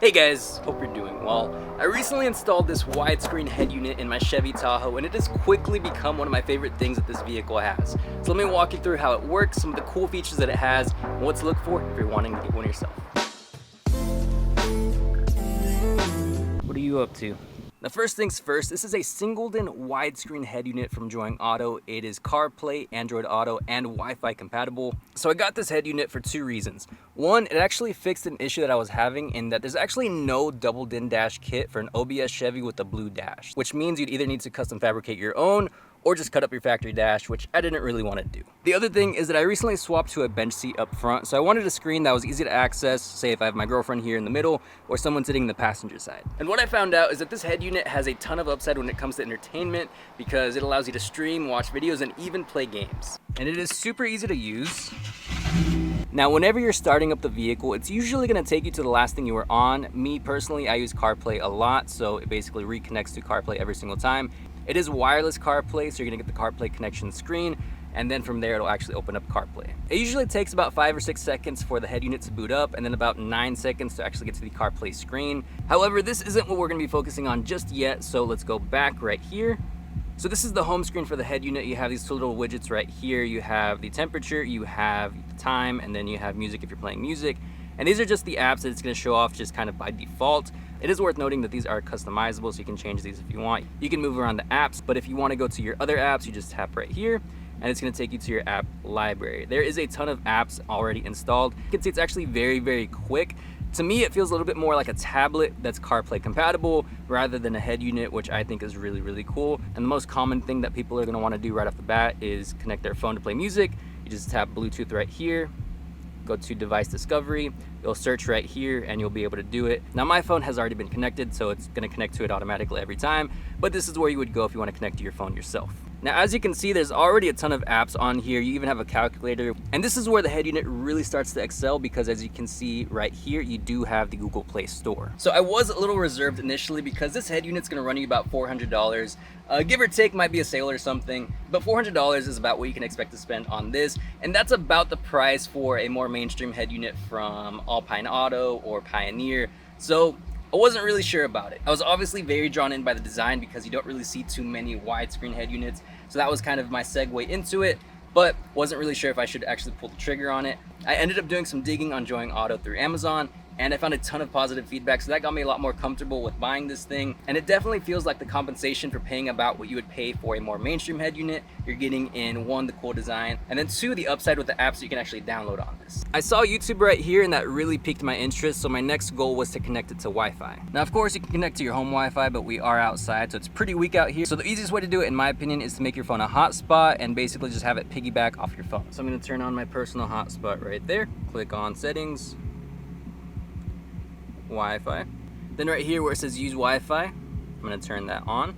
Hey guys, hope you're doing well. I recently installed this widescreen head unit in my Chevy Tahoe and it has quickly become one of my favorite things that this vehicle has. So let me walk you through how it works, some of the cool features that it has, and what to look for if you're wanting to get one yourself. What are you up to? Now first things first, this is a Singleton widescreen head unit from Joy Auto. It is CarPlay, Android Auto, and Wi-Fi compatible. So I got this head unit for two reasons. One, it actually fixed an issue that I was having in that there's actually no double DIN dash kit for an OBS Chevy with a blue dash, which means you'd either need to custom fabricate your own or just cut up your factory dash, which I didn't really want to do. The other thing is that I recently swapped to a bench seat up front, so I wanted a screen that was easy to access, say if I have my girlfriend here in the middle or someone sitting in the passenger side. And what I found out is that this head unit has a ton of upside when it comes to entertainment because it allows you to stream, watch videos, and even play games. And it is super easy to use. Now, whenever you're starting up the vehicle, it's usually gonna take you to the last thing you were on. Me personally, I use CarPlay a lot, so it basically reconnects to CarPlay every single time. It is wireless CarPlay, so you're gonna get the CarPlay connection screen, and then from there it'll actually open up CarPlay. It usually takes about 5 or 6 seconds for the head unit to boot up, and then about 9 seconds to actually get to the CarPlay screen. However, this isn't what we're gonna be focusing on just yet, so let's go back right here. So this is the home screen for the head unit. You have these two little widgets right here. You have the temperature, you have the time, and then you have music if you're playing music. And these are just the apps that it's gonna show off just kind of by default. It is worth noting that these are customizable, so you can change these if you want. You can move around the apps, but if you wanna go to your other apps, you just tap right here, and it's gonna take you to your app library. There is a ton of apps already installed. You can see it's actually very, very quick. To me, it feels a little bit more like a tablet that's CarPlay compatible rather than a head unit, which I think is really, really cool. And the most common thing that people are gonna wanna do right off the bat is connect their phone to play music. You just tap Bluetooth right here, go to device discovery, you'll search right here and you'll be able to do it. Now my phone has already been connected, so it's gonna connect to it automatically every time, but this is where you would go if you wanna connect to your phone yourself. Now, as you can see, there's already a ton of apps on here. You even have a calculator, and this is where the head unit really starts to excel because as you can see right here, you do have the Google Play Store. So I was a little reserved initially because this head unit's gonna run you about $400. Give or take, might be a sale or something, but $400 is about what you can expect to spend on this, and that's about the price for a more mainstream head unit from Alpine Auto or Pioneer. So I wasn't really sure about it. I was obviously very drawn in by the design because you don't really see too many widescreen head units, so that was kind of my segue into it, but wasn't really sure if I should actually pull the trigger on it. I ended up doing some digging on Joy Auto through Amazon, and I found a ton of positive feedback, so that got me a lot more comfortable with buying this thing. And it definitely feels like the compensation for paying about what you would pay for a more mainstream head unit. You're getting in one, the cool design, and then two, the upside with the apps that you can actually download on this. I saw YouTube right here and that really piqued my interest, so my next goal was to connect it to Wi-Fi. Now of course you can connect to your home Wi-Fi, but we are outside, so it's pretty weak out here. So the easiest way to do it, in my opinion, is to make your phone a hotspot and basically just have it piggyback off your phone. So I'm gonna turn on my personal hotspot right there, click on settings, Wi-Fi. Then right here where it says use Wi-Fi, I'm gonna turn that on.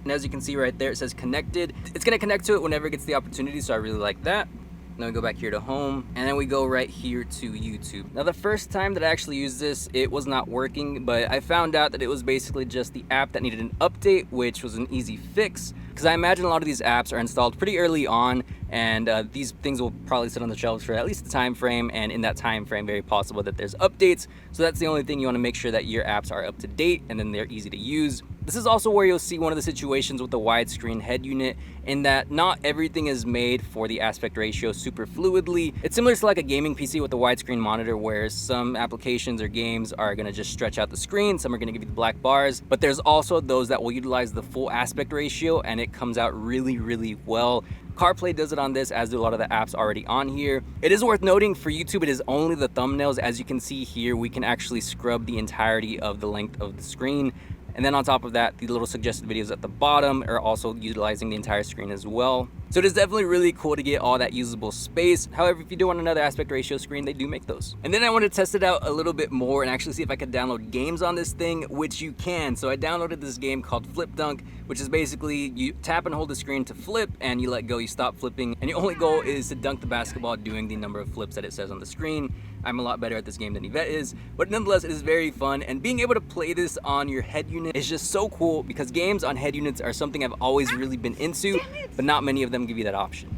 And as you can see right there, it says connected. It's gonna connect to it whenever it gets the opportunity, so I really like that. Then we go back here to home, and then we go right here to YouTube. Now the first time that I actually used this, it was not working, but I found out that it was basically just the app that needed an update, which was an easy fix. Because I imagine a lot of these apps are installed pretty early on, and these things will probably sit on the shelves for at least a time frame, and in that time frame, very possible that there's updates. So that's the only thing you want to make sure that your apps are up to date, and then they're easy to use. This is also where you'll see one of the situations with the widescreen head unit, in that not everything is made for the aspect ratio super fluidly. It's similar to like a gaming PC with a widescreen monitor, where some applications or games are gonna just stretch out the screen, some are gonna give you the black bars, but there's also those that will utilize the full aspect ratio, and it comes out really, really well. CarPlay does it on this, as do a lot of the apps already on here. It is worth noting for YouTube, it is only the thumbnails. As you can see here, we can actually scrub the entirety of the length of the screen. And then on top of that, the little suggested videos at the bottom are also utilizing the entire screen as well. So it is definitely really cool to get all that usable space. However, if you do want another aspect ratio screen, they do make those. And then I want to test it out a little bit more and actually see if I could download games on this thing, which you can. So I downloaded this game called Flip Dunk, which is basically you tap and hold the screen to flip and you let go, you stop flipping. And your only goal is to dunk the basketball doing the number of flips that it says on the screen. I'm a lot better at this game than Yvette is, but nonetheless, it is very fun. And being able to play this on your head unit is just so cool because games on head units are something I've always really been into, but not many of them give you that option.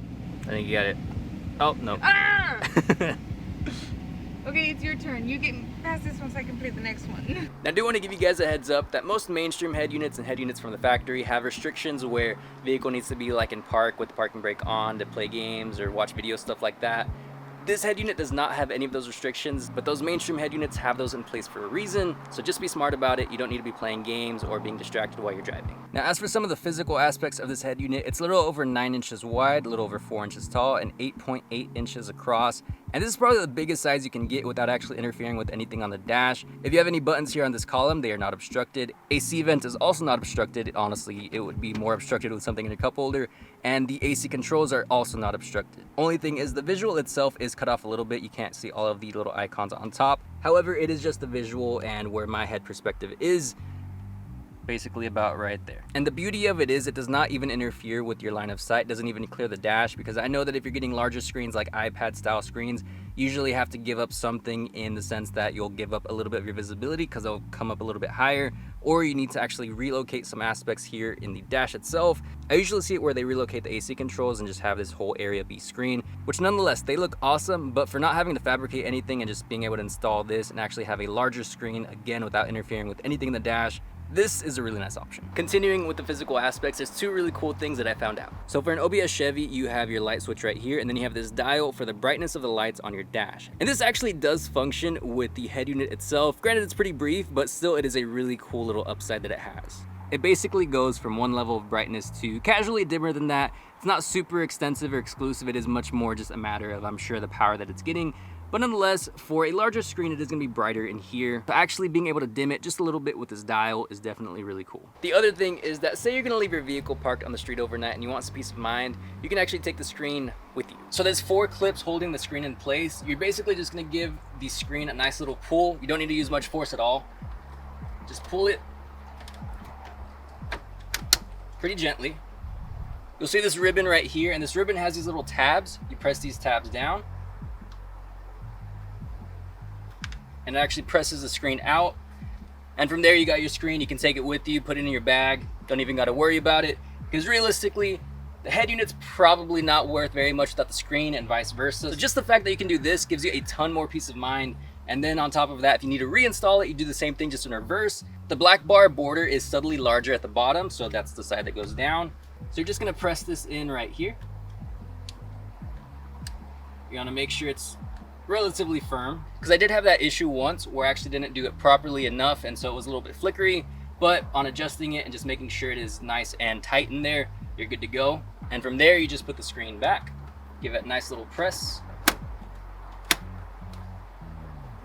I think you got it. Oh, no. Ah! Okay, it's your turn. You get pass this one so I can play the next one. Now I do want to give you guys a heads up that most mainstream head units and head units from the factory have restrictions where vehicle needs to be like in park with the parking brake on to play games or watch videos, stuff like that. This head unit does not have any of those restrictions, but those mainstream head units have those in place for a reason, so just be smart about it. You don't need to be playing games or being distracted while you're driving. Now as for some of the physical aspects of this head unit, it's a little over 9 inches wide, a little over 4 inches tall, and 8.8 inches across. And this is probably the biggest size you can get without actually interfering with anything on the dash. If you have any buttons here on this column, they are not obstructed. AC vent is also not obstructed. Honestly, it would be more obstructed with something in a cup holder. And the AC controls are also not obstructed. Only thing is the visual itself is cut off a little bit. You can't see all of the little icons on top. However, it is just the visual and where my head perspective is. Basically about right there. And the beauty of it is it does not even interfere with your line of sight, doesn't even clear the dash, because I know that if you're getting larger screens like iPad style screens, you usually have to give up something in the sense that you'll give up a little bit of your visibility because they'll come up a little bit higher, or you need to actually relocate some aspects here in the dash itself. I usually see it where they relocate the AC controls and just have this whole area be screen, which nonetheless, they look awesome, but for not having to fabricate anything and just being able to install this and actually have a larger screen, again, without interfering with anything in the dash, this is a really nice option. Continuing with the physical aspects, there's two really cool things that I found out. So for an OBS Chevy, you have your light switch right here, and then you have this dial for the brightness of the lights on your dash. And this actually does function with the head unit itself. Granted, it's pretty brief, but still it is a really cool little upside that it has. It basically goes from one level of brightness to casually dimmer than that. It's not super extensive or exclusive. It is much more just a matter of, I'm sure, the power that it's getting. But nonetheless, for a larger screen, it is gonna be brighter in here. So actually being able to dim it just a little bit with this dial is definitely really cool. The other thing is that say you're gonna leave your vehicle parked on the street overnight and you want some peace of mind, you can actually take the screen with you. So there's 4 clips holding the screen in place. You're basically just gonna give the screen a nice little pull. You don't need to use much force at all. Just pull it pretty gently. You'll see this ribbon right here, and this ribbon has these little tabs. You press these tabs down, and it actually presses the screen out. And from there, you got your screen. You can take it with you, put it in your bag. Don't even got to worry about it, because realistically, the head unit's probably not worth very much without the screen, and vice versa. So just the fact that you can do this gives you a ton more peace of mind. And then on top of that, if you need to reinstall it, you do the same thing, just in reverse. The black bar border is subtly larger at the bottom, so that's the side that goes down. So you're just gonna press this in right here. You're gonna make sure it's relatively firm, because I did have that issue once where I actually didn't do it properly enough, and so it was a little bit flickery. But on adjusting it and just making sure it is nice and tight in there, you're good to go. And from there, you just put the screen back, give it a nice little press,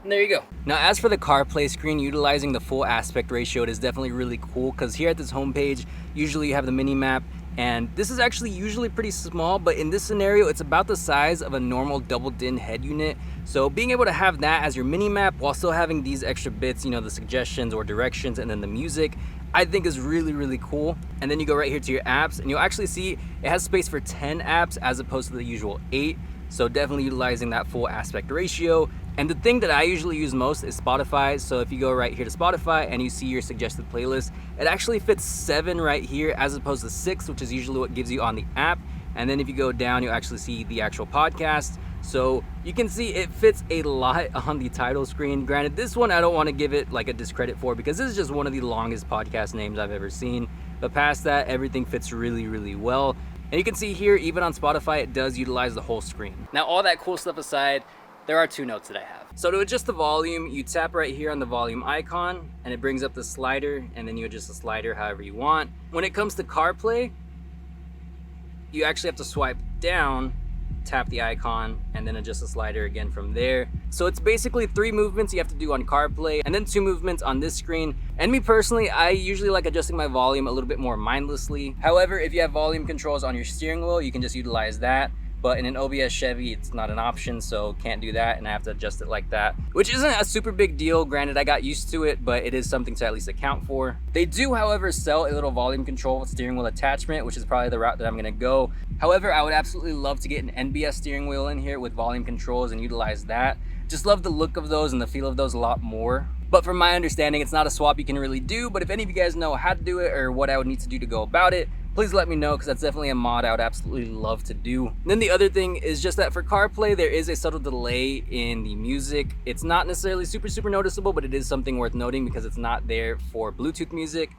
and there you go. Now, as for the CarPlay screen, utilizing the full aspect ratio, it is definitely really cool, because here at this homepage, usually you have the mini map, and this is actually usually pretty small, but in this scenario, it's about the size of a normal double din head unit. So being able to have that as your mini map while still having these extra bits, you know, the suggestions or directions, and then the music, I think is really, really cool. And then you go right here to your apps, and you'll actually see it has space for 10 apps as opposed to the usual 8. So definitely utilizing that full aspect ratio. And the thing that I usually use most is Spotify. So if you go right here to Spotify and you see your suggested playlist, it actually fits 7 right here as opposed to 6, which is usually what gives you on the app. And then if you go down, you'll actually see the actual podcast. So you can see it fits a lot on the title screen. Granted, this one I don't want to give it like a discredit for, because this is just one of the longest podcast names I've ever seen. But past that, everything fits really, really well. And you can see here, even on Spotify, it does utilize the whole screen. Now, all that cool stuff aside, there are 2 notes that I have. So to adjust the volume, you tap right here on the volume icon, and it brings up the slider, and then you adjust the slider however you want. When it comes to CarPlay, you actually have to swipe down, tap the icon, and then adjust the slider again from there. So it's basically 3 movements you have to do on CarPlay, and then 2 movements on this screen. And me personally, I usually like adjusting my volume a little bit more mindlessly. However, if you have volume controls on your steering wheel, you can just utilize that. But in an OBS Chevy, it's not an option, so can't do that, and I have to adjust it like that, which isn't a super big deal. Granted, I got used to it, but it is something to at least account for. They do, however, sell a little volume control steering wheel attachment, which is probably the route that I'm gonna go. However, I would absolutely love to get an NBS steering wheel in here with volume controls and utilize that. Just love the look of those and the feel of those a lot more. But from my understanding, it's not a swap you can really do, but if any of you guys know how to do it or what I would need to do to go about it, please let me know, because that's definitely a mod I would absolutely love to do. And then the other thing is just that for CarPlay, there is a subtle delay in the music. It's not necessarily super noticeable, but it is something worth noting because it's not there for Bluetooth music.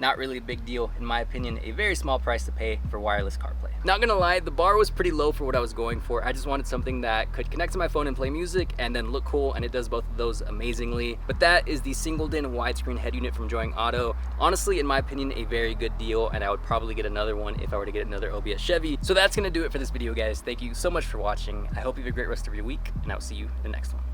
Not really a big deal, in my opinion. A very small price to pay for wireless CarPlay. Not gonna lie, the bar was pretty low for what I was going for. I just wanted something that could connect to my phone and play music and then look cool, and it does both of those amazingly. But that is the Singleton widescreen head unit from Enjoying Auto. Honestly, in my opinion, a very good deal, and I would probably get another one if I were to get another OBS Chevy. So that's gonna do it for this video, guys. Thank you so much for watching. I hope you have a great rest of your week, and I'll see you in the next one.